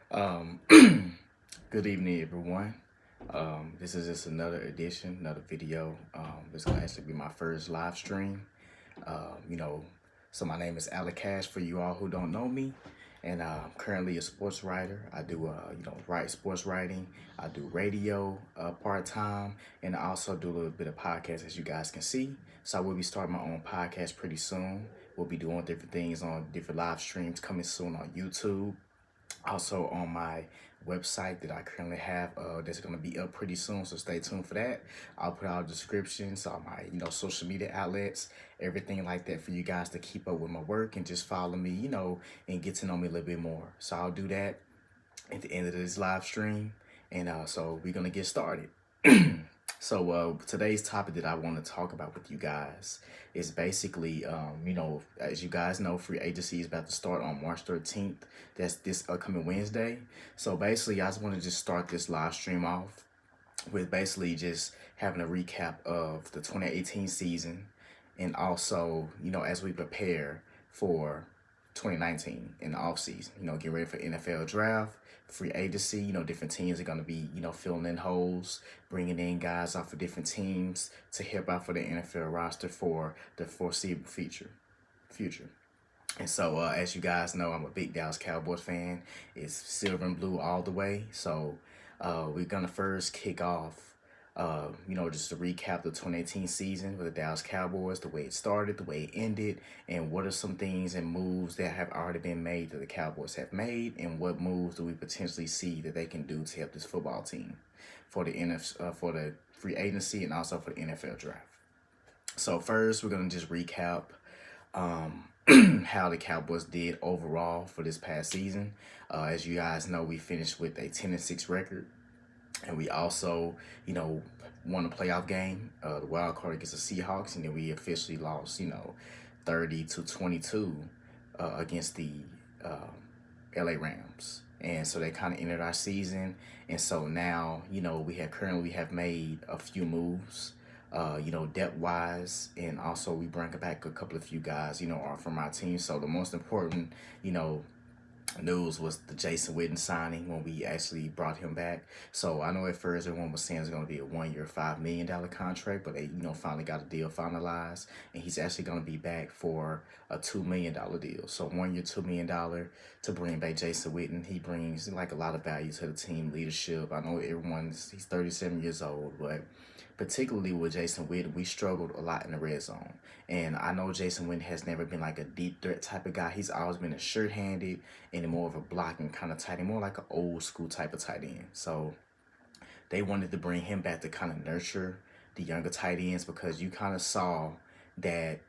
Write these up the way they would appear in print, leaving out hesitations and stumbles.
Um, Good evening, everyone. This is just another edition, another video. This gonna actually be my first live stream. Um, you know, so my name is Alec Cash for you all who don't know me, and I'm currently a sports writer. I do, write sports writing. I do radio part time, and I also do a little bit of podcast, as you guys can see. So I will be starting my own podcast pretty soon. We'll be doing different things on different live streams coming soon on YouTube, also on my website that I currently have that's going to be up pretty soon, so stay tuned for that. I'll put out descriptions on my social media outlets, everything like that, for you guys to keep up with my work and just follow me, and get to know me a little bit more. So I'll do that at the end of this live stream, and so we're going to get started. So today's topic that I want to talk about with you guys is basically, as you guys know, free agency is about to start on March 13th. That's this upcoming Wednesday. So basically, I just want to just start this live stream off with basically just having a recap of the 2018 season, and also, as we prepare for 2019 in the offseason, get ready for NFL draft, free agency. Different teams are going to be, filling in holes, bringing in guys off of different teams to help out for the NFL roster for the foreseeable future. And so, as you guys know, I'm a big Dallas Cowboys fan. It's silver and blue all the way. So, we're gonna first kick off, just to recap the 2018 season with the Dallas Cowboys, the way it started, the way it ended, and what are some things and moves that have already been made that the Cowboys have made, and what moves do we potentially see that they can do to help this football team for the for the free agency and also for the NFL draft. So first, we're gonna just recap um, how the Cowboys did overall for this past season. As you guys know, we finished with a 10-6 record, and we also, won a playoff game, the wild card against the Seahawks, and then we officially lost, 30-22 against the uh, LA Rams. And so they kind of ended our season. And so now, we have made a few moves, depth wise, and also we bring back a couple of few guys, are from our team. So the most important, news was the Jason Witten signing when we actually brought him back. So I know at first everyone was saying it's going to be a 1 year, $5 million contract, but they, finally got a deal finalized, and he's actually going to be back for a $2 million deal. So 1 year, $2 million to bring back Jason Witten. He brings like a lot of value to the team, leadership. I know he's 37 years old, but particularly with Jason Witten, we struggled a lot in the red zone. And I know Jason Witten has never been like a deep threat type of guy. He's always been a sure-handed and more of a blocking kind of tight end, more like an old school type of tight end. So they wanted to bring him back to kind of nurture the younger tight ends, because you kind of saw that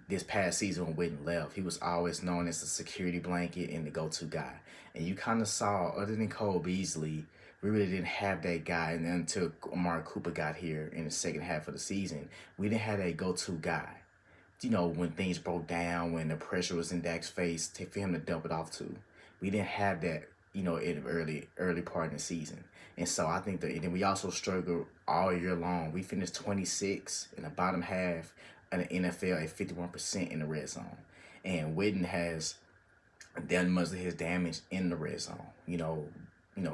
this past season when Witten left, he was always known as the security blanket and the go-to guy. And you kind of saw, other than Cole Beasley, we really didn't have that guy. And then until Amari Cooper got here in the second half of the season, we didn't have that go-to guy. When things broke down, when the pressure was in Dak's face, for him to dump it off to. We didn't have that, in the early part of the season. And so I think and then we also struggled all year long. We finished 26 in the bottom half in the NFL at 51% in the red zone. And Witten has done much of his damage in the red zone.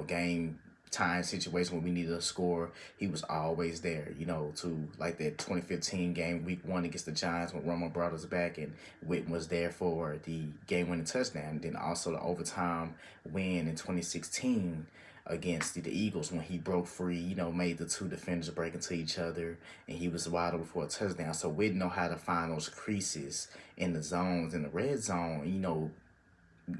Game time situation when we needed a score, he was always there, to like that 2015 game, week 1 against the Giants when Romo brought us back, and Witten was there for the game-winning touchdown. And then also the overtime win in 2016 against the Eagles when he broke free, made the two defenders break into each other, and he was wide open for a touchdown. So Witten know how to find those creases in the zones, in the red zone,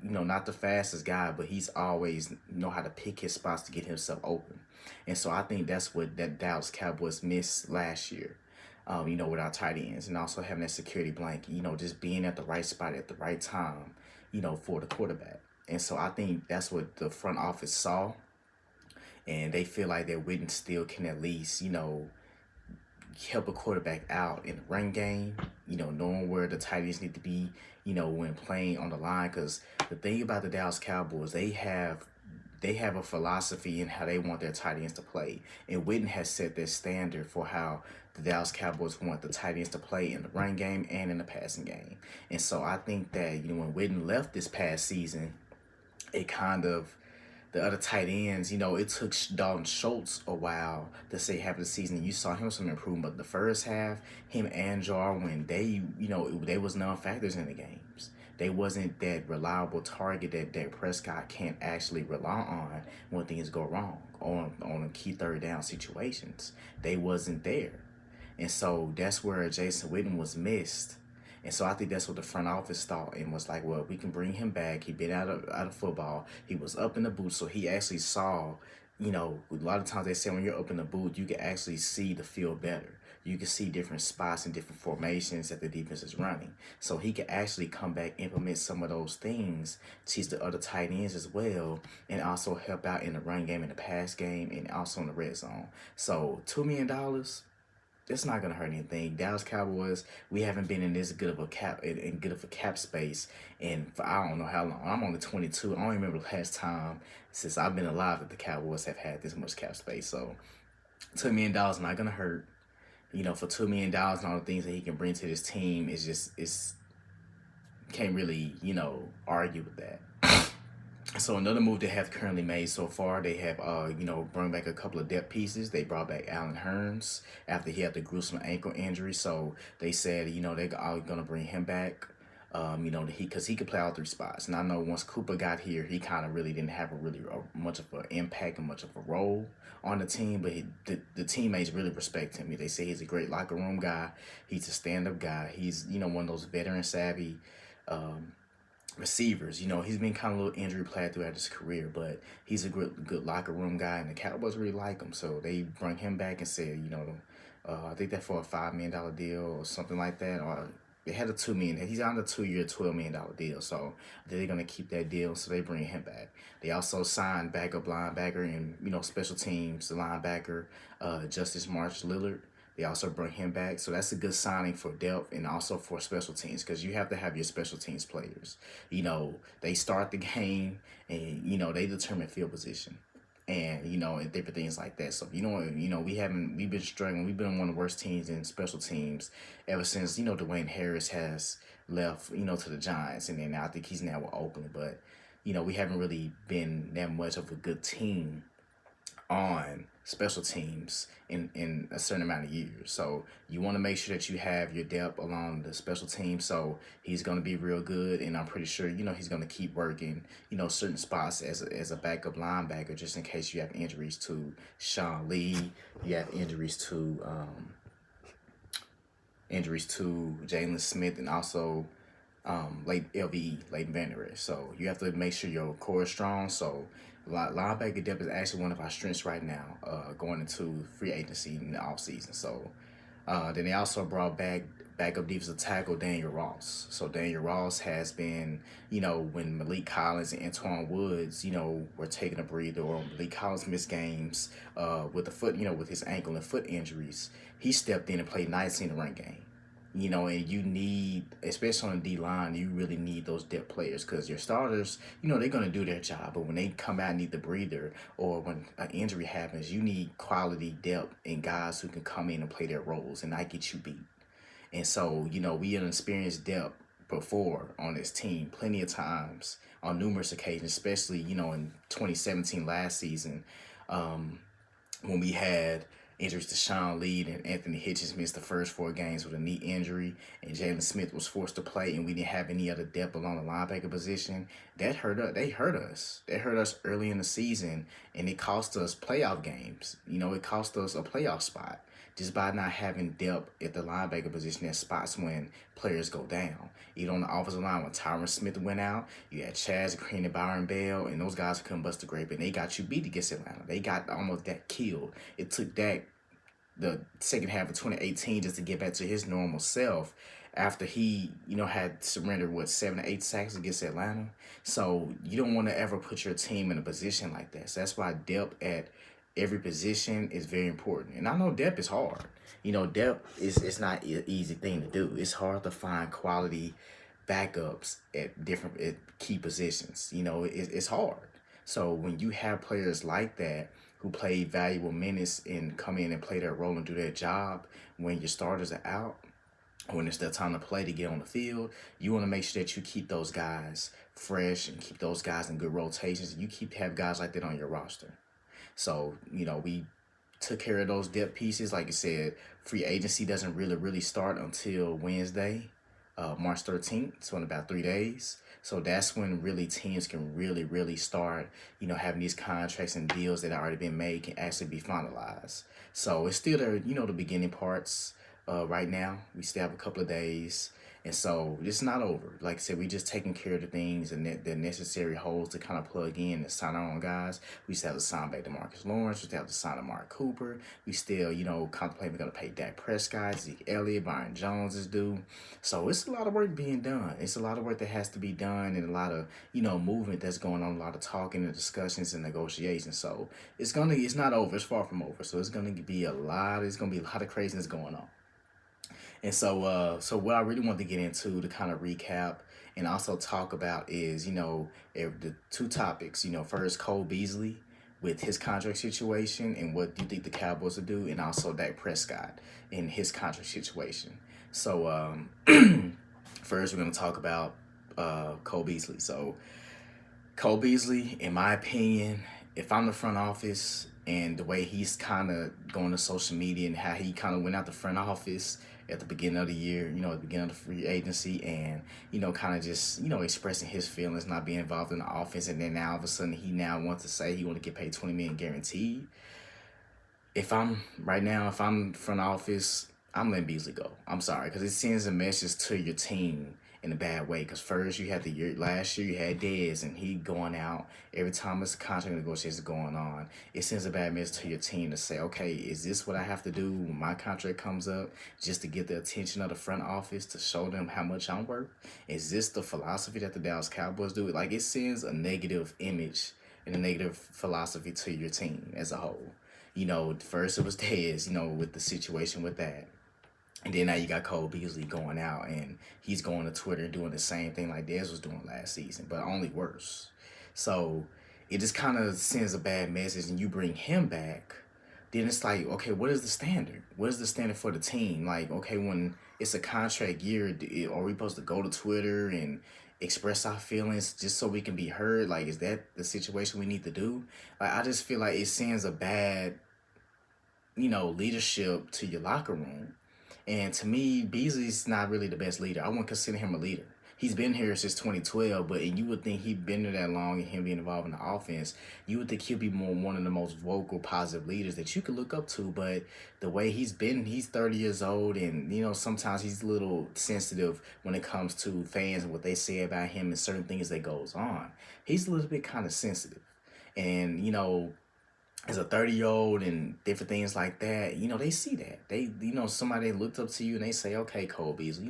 not the fastest guy, but he's always know how to pick his spots to get himself open. And so I think that's what that Dallas Cowboys missed last year, with our tight ends, and also having that security blanket, just being at the right spot at the right time, for the quarterback. And so I think that's what the front office saw, and they feel like that Witten still can at least, help a quarterback out in the run game, knowing where the tight ends need to be, when playing on the line. Because the thing about the Dallas Cowboys, they have a philosophy in how they want their tight ends to play. And Witten has set their standard for how the Dallas Cowboys want the tight ends to play in the run game and in the passing game. And so I think that, when Witten left this past season, it kind of the other tight ends, it took Dalton Schultz a while to say half of the season. You saw him some improvement, but the first half, him and Jarwin, they was non-factors in the games. They wasn't that reliable target that Dak Prescott can't actually rely on when things go wrong on key third down situations. They wasn't there. And so that's where Jason Witten was missed. And so I think that's what the front office thought and was like, well, we can bring him back. He'd been out of football. He was up in the booth, so he actually saw, a lot of times they say when you're up in the booth, you can actually see the field better. You can see different spots and different formations that the defense is running. So he could actually come back, implement some of those things, teach the other tight ends as well, and also help out in the run game, in the pass game, and also in the red zone. So $2 million, it's not gonna hurt anything. Dallas Cowboys, we haven't been in this good of a cap space, and for I don't know how long. I'm only 22. I don't remember the last time since I've been alive that the Cowboys have had this much cap space. So $2 million not gonna hurt. For $2 million and all the things that he can bring to this team is just can't really argue with that. So another move they have currently made so far, they have brought back a couple of depth pieces. They brought back Allen Hurns after he had the gruesome ankle injury. So they said they're gonna bring him back. Because he could play all three spots. And I know once Cooper got here, he kind of really didn't have much of an impact and much of a role on the team. But the teammates really respect him. They say he's a great locker room guy. He's a stand-up guy. He's one of those veteran savvy receivers. He's been kind of a little injury plagued throughout his career, but he's a good locker room guy, and the Cowboys really like him. So they bring him back and said, I think that for a $5 million deal or something like that, or they had a $2 million. He's on the 2-year, $12 million deal, so they're gonna keep that deal. So they bring him back. They also signed backup linebacker and special teams the linebacker, Justice March Lillard. They also bring him back, so that's a good signing for depth and also for special teams, because you have to have your special teams players. They start the game and they determine field position, and and different things like that. So we've been struggling. We've been one of the worst teams in special teams ever since Dwayne Harris has left to the Giants, and then I think he's now with Oakland. But we haven't really been that much of a good team on special teams in a certain amount of years. So you want to make sure that you have your depth along the special team. So he's going to be real good, and I'm pretty sure he's going to keep working certain spots as a backup linebacker, just in case you have injuries to Sean Lee, you have injuries to Jalen Smith, and also Leighton Vander Esch. So you have to make sure your core is strong. So linebacker depth is actually one of our strengths right now, going into free agency in the offseason. So then they also brought back backup defensive tackle Daniel Ross. So Daniel Ross has been, when Malik Collins and Antoine Woods, were taking a breather, or Malik Collins missed games with the foot, with his ankle and foot injuries, he stepped in and played nicely in the run game. And you need, especially on the D-line, you really need those depth players, because your starters, they're going to do their job. But when they come out and need the breather, or when an injury happens, you need quality depth and guys who can come in and play their roles and not get you beat. And so, we have experienced depth before on this team plenty of times on numerous occasions, especially, in 2017 last season, when we had injuries to Sean Lee and Anthony Hitchens missed the first 4 games with a knee injury, and Jalen Smith was forced to play, and we didn't have any other depth along the linebacker position. That hurt us. They hurt us. They hurt us early in the season, and it cost us playoff games. It cost us a playoff spot just by not having depth at the linebacker position at spots when players go down. Even on the offensive line, when Tyron Smith went out, you had Chaz Green and Byron Bell, and those guys couldn't bust the grape, and they got you beat against Atlanta. They got almost that killed. It took Dak the second half of 2018 just to get back to his normal self after he, had surrendered, 7 or 8 sacks against Atlanta. So you don't want to ever put your team in a position like that. So that's why depth at every position is very important. And I know depth is hard. Depth is not an easy thing to do. It's hard to find quality backups at key positions. It's hard. So when you have players like that who play valuable minutes and come in and play their role and do their job when your starters are out, when it's their time to play to get on the field, you want to make sure that you keep those guys fresh and keep those guys in good rotations. You have guys like that on your roster. So, we took care of those depth pieces. Like I said, free agency doesn't really start until Wednesday, March 13th. So in about 3 days. So that's when really teams can really start, having these contracts and deals that have already been made can actually be finalized. So it's still the beginning parts. Right now, we still have a couple of days. And so it's not over. Like I said, we just taking care of the things and the necessary holes to kind of plug in and sign our own guys. We still have to sign back to Marcus Lawrence. We still have to sign Amari Cooper. We still, contemplate we're going to pay Dak Prescott, Zeke Elliott, Byron Jones is due. So it's a lot of work being done. It's a lot of work that has to be done and a lot of, movement that's going on, a lot of talking and discussions and negotiations. So it's not over. It's far from over. So it's going to be a lot of craziness going on. And so what I really want to get into to kind of recap and also talk about is, the two topics. First, Cole Beasley with his contract situation and what do you think the Cowboys will do, and also Dak Prescott in his contract situation. So first, we're going to talk about Cole Beasley. So Cole Beasley, in my opinion, if I'm the front office and the way he's kind of going to social media and how he kind of went out the front office at the beginning of the year, at the beginning of the free agency and, kind of just, expressing his feelings, not being involved in the offense. And then now all of a sudden he now wants to say he want to get paid $20 million guaranteed. If I'm front office, I'm letting Beasley go. I'm sorry, because it sends a message to your team in a bad way. Because first you had last year you had Dez and he going out every time there's a contract negotiation going on. It sends a bad message to your team to say, okay, is this what I have to do when my contract comes up just to get the attention of the front office to show them how much I'm worth? Is this the philosophy that the Dallas Cowboys do? Like, it sends a negative image and a negative philosophy to your team as a whole. First it was Dez, with the situation with that. And then now you got Cole Beasley going out and he's going to Twitter and doing the same thing like Dez was doing last season, but only worse. So it just kind of sends a bad message, and you bring him back, then it's like, okay, what is the standard? What is the standard for the team? Like, okay, when it's a contract year, are we supposed to go to Twitter and express our feelings just so we can be heard? Like, is that the situation we need to do? Like, I just feel like it sends a bad, leadership to your locker room. And to me, Beasley's not really the best leader. I wouldn't consider him a leader. He's been here since 2012, but you would think he'd been there that long and him being involved in the offense, you would think he'll be one of the most vocal, positive leaders that you could look up to. But the way he's 30 years old, and, sometimes he's a little sensitive when it comes to fans and what they say about him and certain things that goes on. He's a little bit kind of sensitive. And, as a 30-year-old and different things like that, they see that. They, somebody looked up to you and they say, okay, Cole Beasley,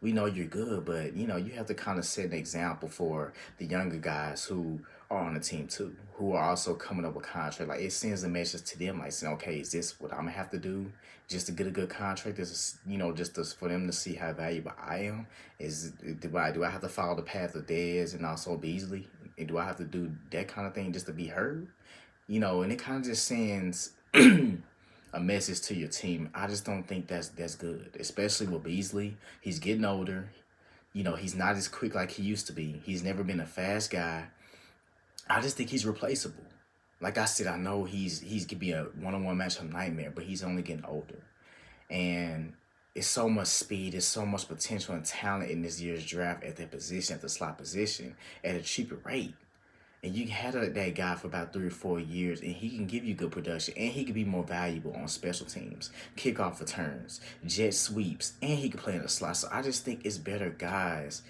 we know you're good, but, you have to kind of set an example for the younger guys who are on the team too, who are also coming up with contract. Like, it sends a message to them, like saying, okay, is this what I'm going to have to do just to get a good contract? This is, for them to see how valuable I am. Do I have to follow the path of Dez and also Beasley? And do I have to do that kind of thing just to be heard? And it kind of just sends a message to your team. I just don't think that's good, especially with Beasley. He's getting older. He's not as quick like he used to be. He's never been a fast guy. I just think he's replaceable. Like I said, I know he's could be a one-on-one matchup nightmare, but he's only getting older. And it's so much speed, there's so much potential and talent in this year's draft at that position, at the slot position, at a cheaper rate. And you had that guy for about 3 or 4 years, and he can give you good production, and he can be more valuable on special teams, kickoff returns, jet sweeps, and he can play in the slot. So I just think it's better guys,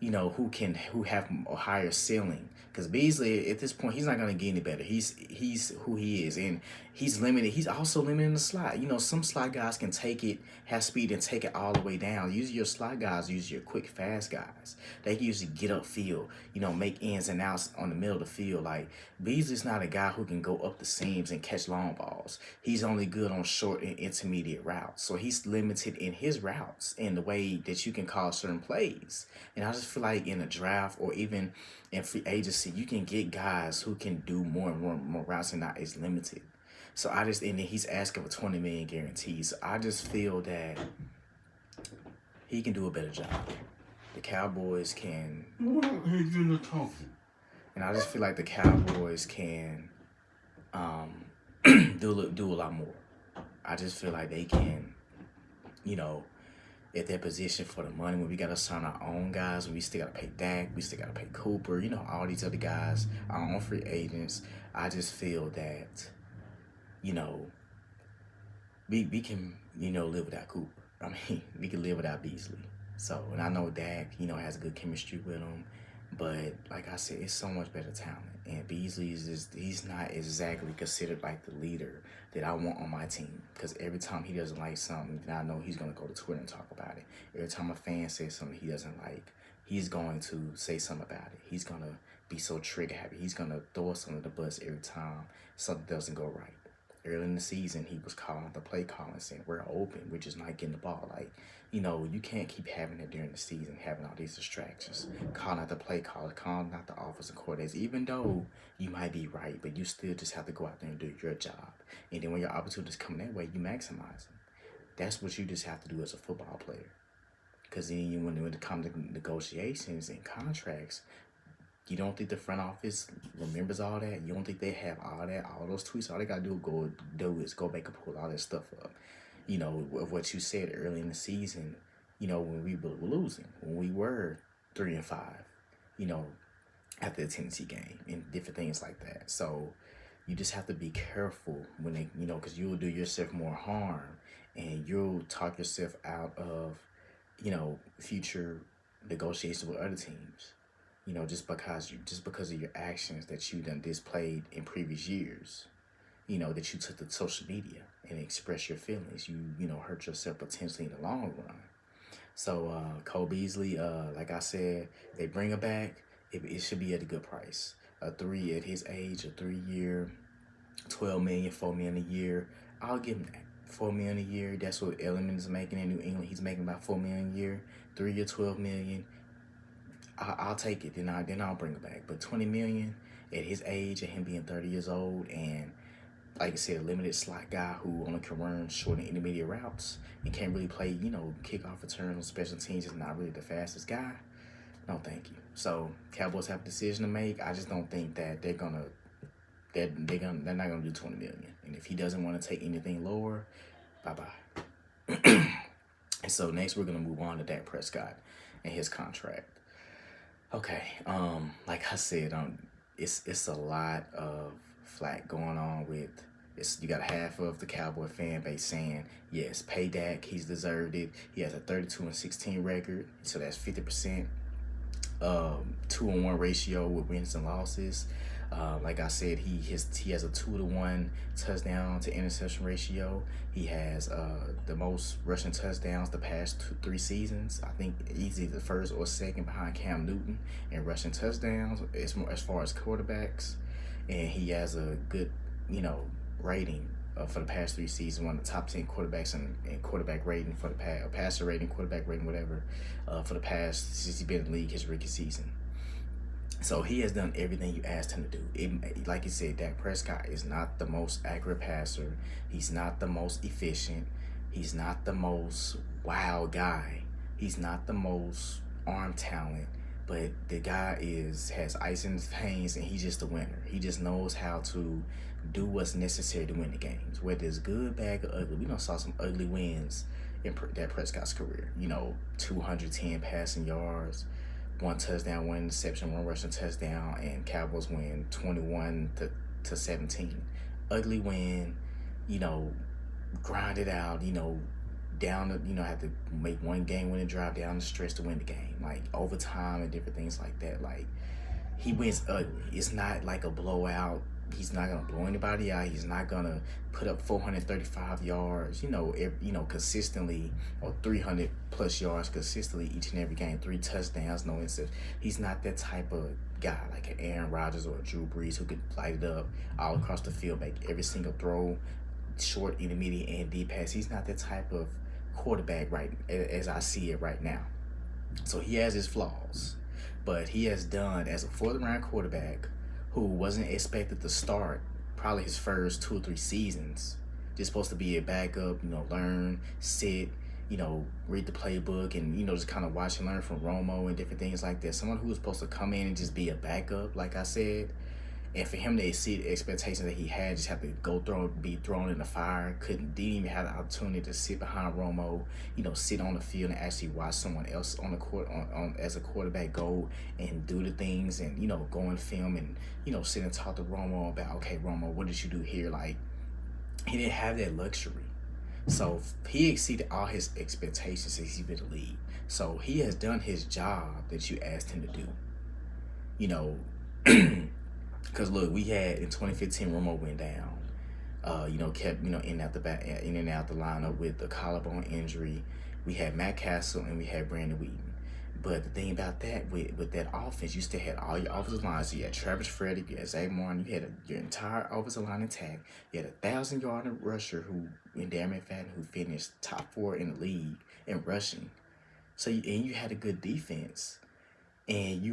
who have a higher ceiling. Because Beasley, at this point, he's not going to get any better. He's who he is, and he's limited. He's also limited in the slot. Some slot guys can have speed and take it all the way down. Usually your slot guys, usually your quick, fast guys. They can usually get upfield, make ins and outs on the middle of the field. Like, Beasley's not a guy who can go up the seams and catch long balls. He's only good on short and intermediate routes. So he's limited in his routes and the way that you can call certain plays. And I just feel like in a draft or even in free agency, you can get guys who can do more and more routes and not as limited. So and then he's asking for $20 million guarantees. So I just feel that he can do a better job. The Cowboys can. He's in the talking. And I just feel like the Cowboys can do a lot more. I just feel like they can, you know, at their position for the money, when we got to sign our own guys, when we still got to pay Dak, we still got to pay Cooper, all these other guys, our own free agents. I just feel that, you know, we can, live without Cooper. I mean, we can live without Beasley. So, and I know Dak, has a good chemistry with him. But like I said, it's so much better talent. And Beasley he's not exactly considered like the leader that I want on my team. Because every time he doesn't like something, then I know he's going to go to Twitter and talk about it. Every time a fan says something he doesn't like, he's going to say something about it. He's going to be so trigger happy. He's going to throw us under the bus every time something doesn't go right. Early in the season, he was calling the play call and saying, we're open, we're just not getting the ball. Like, you can't keep having it during the season, having all these distractions. Calling out the play call, calling out the offensive coordinators, even though you might be right, but you still just have to go out there and do your job. And then when your opportunities come that way, you maximize them. That's what you just have to do as a football player. Because then when it comes to negotiations and contracts, you don't think the front office remembers all that? You don't think they have all that, all those tweets? All they gotta do is go back and pull all that stuff up. Of what you said early in the season, when we were losing, when we were 3-5, after the Tennessee game and different things like that. So you just have to be careful when they, because you'll do yourself more harm and you'll talk yourself out of, future negotiations with other teams. Just because of your actions that you done displayed in previous years, that you took to social media and express your feelings, you hurt yourself potentially in the long run. So Cole Beasley, like I said, they bring him back. It should be at a good price. At his age, a 3-year, $12 million, $4 million a year. I'll give him that. $4 million a year. That's what Elliman is making in New England. He's making about $4 million a year. 3-year, $12 million. I'll take it. Then I'll bring it back. But $20 million at his age and him being 30 years old and, like I said, a limited slot guy who only can run short and intermediate routes and can't really play, kickoff returns on special teams, is not really the fastest guy. No, thank you. So Cowboys have a decision to make. I just don't think that they're not gonna do $20 million. And if he doesn't want to take anything lower, bye-bye. And so next we're gonna move on to Dak Prescott and his contract. Okay, like I said, it's a lot of flack going on with you got half of the Cowboy fan base saying, yes, pay Dak, he's deserved it. He has a 32-16 record, so that's 50%. 2-on-1 ratio with wins and losses. Like I said, he has a 2-to-1 touchdown to interception ratio. He has the most rushing touchdowns the past 3 seasons. I think easily the first or second behind Cam Newton in rushing touchdowns as far as quarterbacks. And he has a good, rating for the past 3 seasons, one of the top 10 quarterbacks in quarterback rating for the passer rating, quarterback rating, whatever, for the past, since he's been in the league, his rookie season. So he has done everything you asked him to do. Like you said, Dak Prescott is not the most accurate passer. He's not the most efficient. He's not the most wild guy. He's not the most arm talent. But the guy has ice in his veins, and he's just a winner. He just knows how to do what's necessary to win the games. Whether it's good, bad, or ugly. We done saw some ugly wins in Dak Prescott's career. 210 passing yards, 1 touchdown, 1 interception, 1 rushing touchdown, and Cowboys win 21-17. Ugly win, grind it out, down the, have to make 1 game-winning drive down the stretch to win the game, like overtime and different things like that. Like, he wins ugly. It's not like a blowout. He's not gonna blow anybody out. He's not gonna put up 435 yards, consistently, or 300 plus yards consistently each and every game. 3 touchdowns, no interceptions. He's not that type of guy like an Aaron Rodgers or a Drew Brees who could light it up all across the field, make every single throw, short, intermediate, and deep pass. He's not that type of quarterback right as I see it right now. So he has his flaws, but he has done as a 4th-round quarterback who wasn't expected to start probably his first 2 or 3 seasons. Just supposed to be a backup, learn, sit, read the playbook and, just kind of watch and learn from Romo and different things like that. Someone who was supposed to come in and just be a backup, like I said, and for him to exceed the expectations that he had, just have to be thrown in the fire, didn't even have the opportunity to sit behind Romo, sit on the field and actually watch someone else on the court as a quarterback go and do the things and, go and film and, sit and talk to Romo about, okay, Romo, what did you do here? Like, he didn't have that luxury. So he exceeded all his expectations since he's been in the league. So he has done his job that you asked him to do. Because look, we had in 2015 Romo went down. Kept in and out the lineup with the collarbone injury. We had Matt Castle and we had Brandon Wheaton. But the thing about that, with that offense, you still had all your offensive lines. You had Travis Frederick, you had Zay Martin, you had your entire offensive line intact. You had 1,000-yard rusher in Darren McFadden, who finished top 4 in the league in rushing. So you had a good defense, and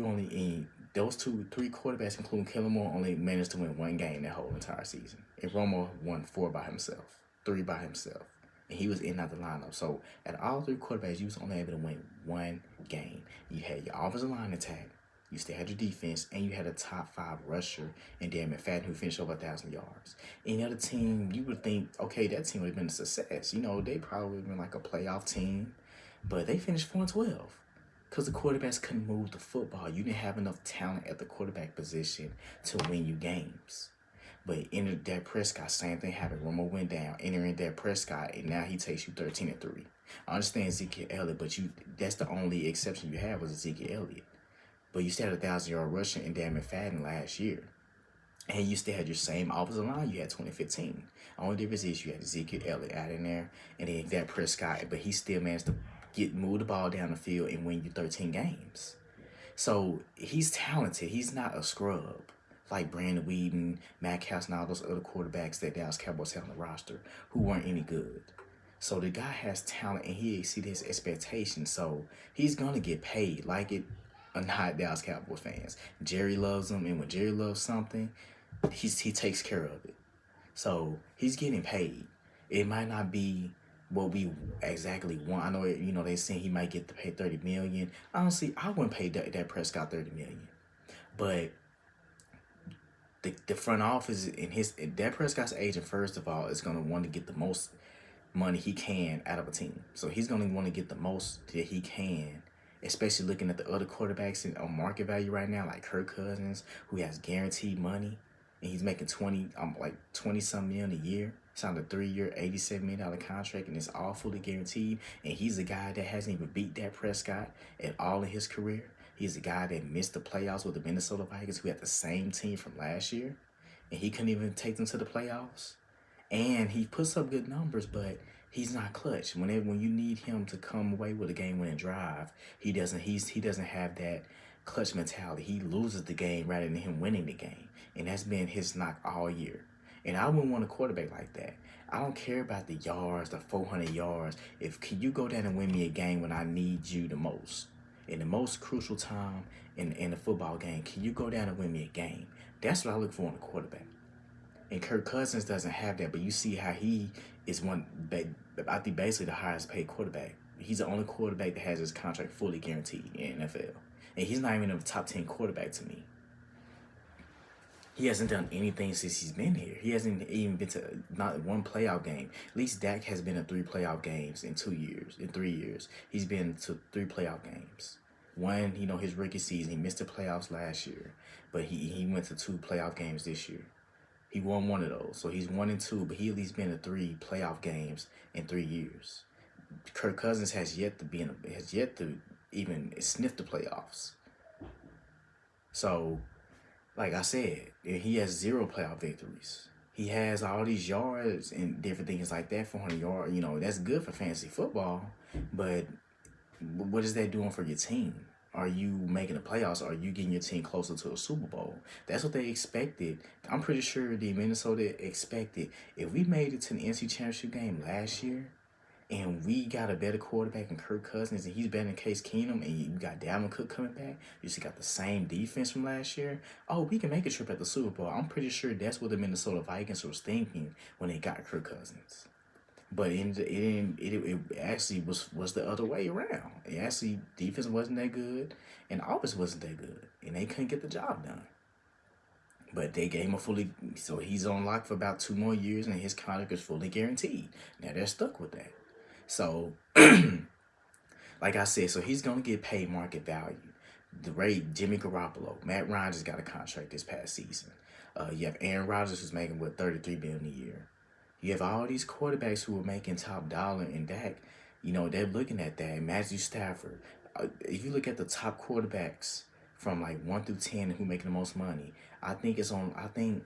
those 3 quarterbacks, including Kellen Moore, only managed to win 1 game that whole entire season. And Romo won 4 by himself, 3 by himself. And he was in and out the lineup. So at all 3 quarterbacks, you was only able to win 1 game. You had your offensive line attack, you still had your defense, and you had a top 5 rusher in Darren McFadden, who finished over 1,000 yards. Any other team, you would think, okay, that team would have been a success. They probably would have been like a playoff team, but they finished 4-12 because the quarterbacks couldn't move the football. You didn't have enough talent at the quarterback position to win you games. But entered Dak Prescott, same thing happened. Romo went down, entering Dak Prescott, and now he takes you 13-3. I understand Ezekiel Elliott, but that's the only exception you have was Ezekiel Elliott. But you still had 1,000-yard rushing in Darren McFadden last year. And you still had your same offensive line you had 2015. Only difference is you had Ezekiel Elliott out in there, and then Dak Prescott, but he still managed to move the ball down the field and win you 13 games. So he's talented. He's not a scrub like Brandon Wheaton, Matt Castle, and all those other quarterbacks that Dallas Cowboys had on the roster who weren't any good. So the guy has talent and he exceeded his expectations. So he's going to get paid, like it or not, Dallas Cowboys fans. Jerry loves him, and when Jerry loves something, he takes care of it. So he's getting paid. It might not be what we exactly want. I know, they saying he might get to pay $30 million. Honestly, I wouldn't pay Dak Prescott $30 million. But the front office and Dak Prescott's agent, first of all, is going to want to get the most money he can out of a team. So he's going to want to get the most that he can, especially looking at the other quarterbacks on market value right now, like Kirk Cousins, who has guaranteed money, and he's making 20-some million a year. Signed a 3-year, $87 million contract, and it's all fully guaranteed. And he's a guy that hasn't even beat Dak Prescott at all in his career. He's a guy that missed the playoffs with the Minnesota Vikings, who had the same team from last year, and he couldn't even take them to the playoffs. And he puts up good numbers, but he's not clutch. When you need him to come away with a game-winning drive, he doesn't have that clutch mentality. He loses the game rather than him winning the game, and that's been his knock all year. And I wouldn't want a quarterback like that. I don't care about the yards, the 400 yards. Can you go down and win me a game when I need you the most? In the most crucial time in the football game, can you go down and win me a game? That's what I look for in a quarterback. And Kirk Cousins doesn't have that, but you see how he is I think basically the highest paid quarterback. He's the only quarterback that has his contract fully guaranteed in NFL. And he's not even a top 10 quarterback to me. He hasn't done anything since he's been here. He hasn't even been to not one playoff game. At least Dak has been to 3 playoff games in 3 years. He's been to 3 playoff games. One, his rookie season, he missed the playoffs last year, but he went to 2 playoff games this year. He won 1 of those, so he's 1-2, but he at least been to 3 playoff games in 3 years. Kirk Cousins has yet to even sniff the playoffs. So, like I said, he has 0 playoff victories. He has all these yards and different things like that, 400 yards. That's good for fantasy football, but what is that doing for your team? Are you making the playoffs? Are you getting your team closer to a Super Bowl? That's what they expected. I'm pretty sure the Minnesota expected. If we made it to the NFC Championship game last year, and we got a better quarterback in Kirk Cousins, and he's better than Case Keenum, and you got Dalvin Cook coming back, you still got the same defense from last year, we can make a trip at the Super Bowl. I'm pretty sure that's what the Minnesota Vikings was thinking when they got Kirk Cousins. But it actually was the other way around. It actually defense wasn't that good, and offense wasn't that good, and they couldn't get the job done. But they gave him a fully, so he's on lock for about 2 more years, and his contract is fully guaranteed. Now they're stuck with that. So, like I said, so he's gonna get paid market value. The rate Jimmy Garoppolo, Matt Ryan just got a contract this past season. You have Aaron Rodgers who's making what $33 million a year. You have all these quarterbacks who are making top dollar, and Dak, they're looking at that. Matthew Stafford. If you look at the top quarterbacks from like 1 through 10 who making the most money, I think it's on. I think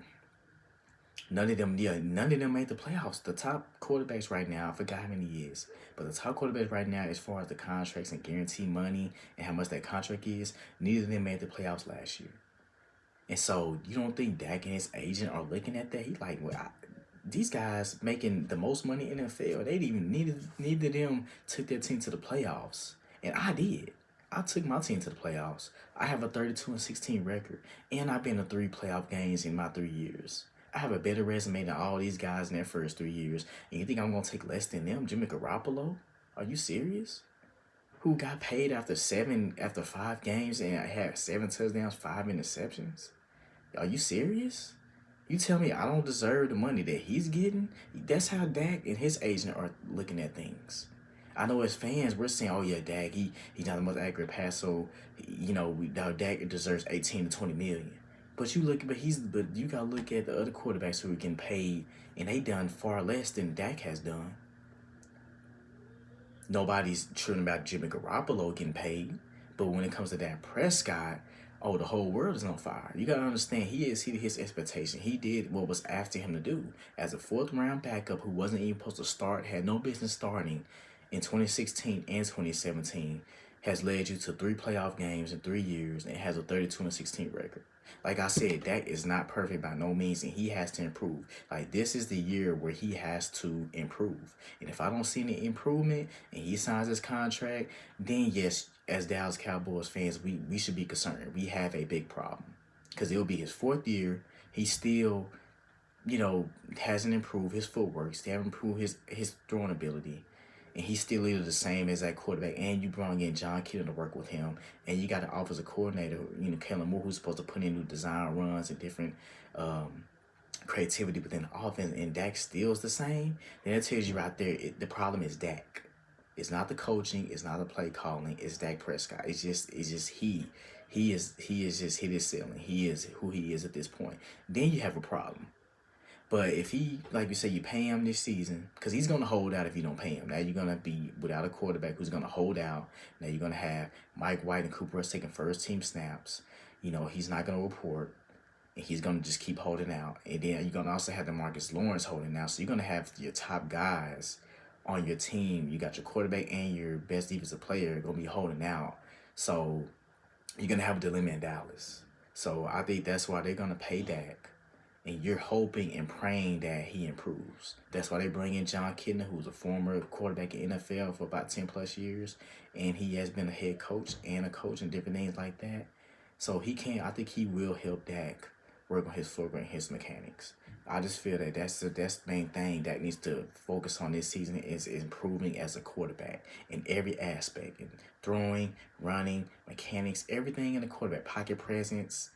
none of them made the playoffs. The top quarterbacks right now, I forgot how many years, but the top quarterbacks right now, as far as the contracts and guarantee money and how much that contract is, neither of them made the playoffs last year. And so you don't think Dak and his agent are looking at that? He's like, well, these guys making the most money in the NFL. They didn't even neither of them took their team to the playoffs, and I did. I took my team to the playoffs. I have a 32-16 record, and I've been to 3 playoff games in my 3 years. I have a better resume than all these guys in their first 3 years. And you think I'm gonna take less than them? Jimmy Garoppolo? Are you serious? Who got paid after 5 games and had 7 touchdowns, 5 interceptions? Are you serious? You tell me I don't deserve the money that he's getting? That's how Dak and his agent are looking at things. I know as fans we're saying, oh yeah, Dak, he's not the most accurate pass, so Dak deserves 18 to 20 million. But you gotta look at the other quarterbacks who are getting paid, and they done far less than Dak has done. Nobody's true about Jimmy Garoppolo getting paid, but when it comes to Dak Prescott, oh, the whole world is on fire. You gotta understand, he exceeded his expectation. He did what was asked of him to do as a 4th-round backup who wasn't even supposed to start, had no business starting in 2016 and 2017. Has led you to 3 playoff games in 3 years and has a 32-16 record. Like I said, Dak is not perfect by no means, and he has to improve. Like, this is the year where he has to improve. And if I don't see any improvement and he signs his contract, then yes, as Dallas Cowboys fans, we should be concerned. We have a big problem because it'll be his 4th year. He still, hasn't improved his footwork. Still haven't improved his throwing ability. And he's still either the same as that quarterback, and you brought in John Kittle to work with him, and you got an offensive coordinator, Kellen Moore, who's supposed to put in new design runs and different creativity within the offense, and Dak still is the same. Then it tells you right there, the problem is Dak. It's not the coaching, it's not the play calling, it's Dak Prescott. It's just he. He is just hit his ceiling. He is who he is at this point. Then you have a problem. But if he, like you say, you pay him this season, because he's going to hold out if you don't pay him. Now you're going to be without a quarterback who's going to hold out. Now you're going to have Mike White and Cooper Rush taking first-team snaps. He's not going to report, and he's going to just keep holding out. And then you're going to also have DeMarcus Lawrence holding out. So you're going to have your top guys on your team. You got your quarterback and your best defensive player going to be holding out. So you're going to have a dilemma in Dallas. So I think that's why they're going to pay Dak. And you're hoping and praying that he improves. That's why they bring in John Kitna, who's a former quarterback in NFL for about 10+ years. And he has been a head coach and a coach and different things like that. So I think he will help Dak work on his footwork and his mechanics. I just feel that that's the main thing Dak needs to focus on this season is improving as a quarterback in every aspect. In throwing, running, mechanics, everything in the quarterback. Pocket presence,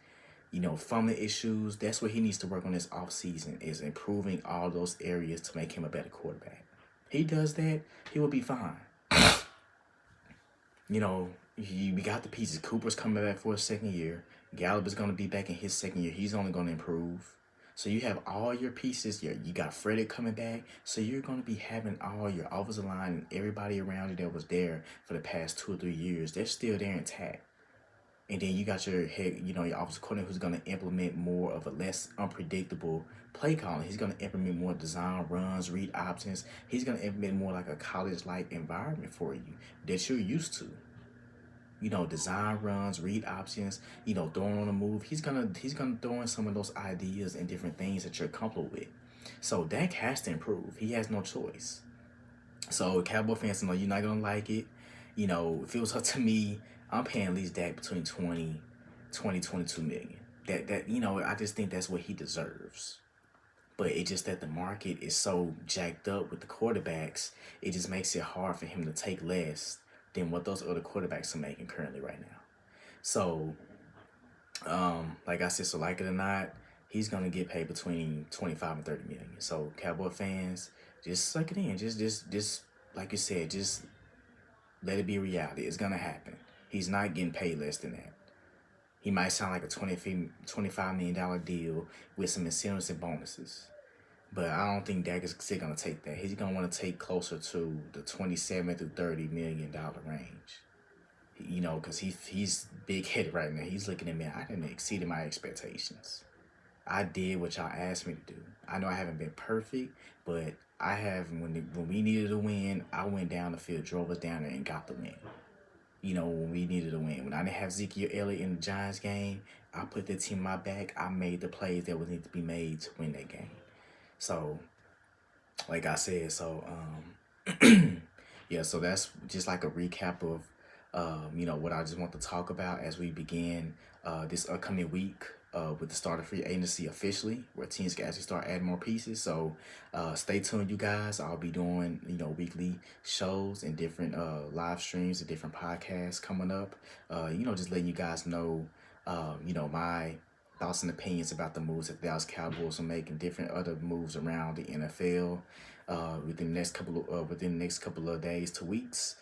fumbling issues. That's what he needs to work on this offseason, is improving all those areas to make him a better quarterback. He does that, he will be fine. We got the pieces. Cooper's coming back for a 2nd year. Gallup is going to be back in his 2nd year. He's only going to improve. So you have all your pieces. You got Frederick coming back. So you're going to be having all your offensive line and everybody around you that was there for the past 2 or 3 years. They're still there intact. And then you got your head, your offensive coordinator who's going to implement more of a less unpredictable play calling. He's going to implement more design runs, read options. He's going to implement more like a college-like environment for you that you're used to. Design runs, read options, throwing on the move. He's gonna throw in some of those ideas and different things that you're comfortable with. So Dak has to improve. He has no choice. So Cowboy fans know you're not gonna like it. If it was up to me, I'm paying at least Dak between 22 million. That I just think that's what he deserves. But it's just that the market is so jacked up with the quarterbacks, it just makes it hard for him to take less than what those other quarterbacks are making currently right now. So, like I said, so like it or not, he's gonna get paid between 25 and 30 million. So Cowboy fans, just suck it in. Just like you said, just let it be reality. It's gonna happen. He's not getting paid less than that. He might sound like a $25 million deal with some incentives and bonuses. But I don't think Dak is still gonna take that. He's gonna want to take closer to the 27 to $30 million range. Because he's big headed right now. He's looking at me. I didn't exceed my expectations. I did what y'all asked me to do. I know I haven't been perfect, but I have when we needed a win, I went down the field, drove us down there, and got the win. When we needed a win. When I didn't have Ezekiel Elliott in the Giants game, I put the team on my back. I made the plays that would need to be made to win that game. So, like I said, yeah, so that's just like a recap of what I just want to talk about as we begin this upcoming week with the start of free agency officially, where teams can actually start adding more pieces. So stay tuned, you guys. I'll be doing weekly shows and different live streams and different podcasts coming up. Just letting you guys know, my thoughts and opinions about the moves that the Dallas Cowboys are making, different other moves around the NFL within the next couple of days to weeks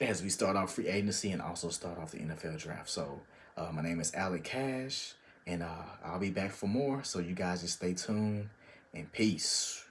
as we start off free agency and also start off the NFL draft. So my name is Alec Cash, and I'll be back for more. So you guys just stay tuned and peace.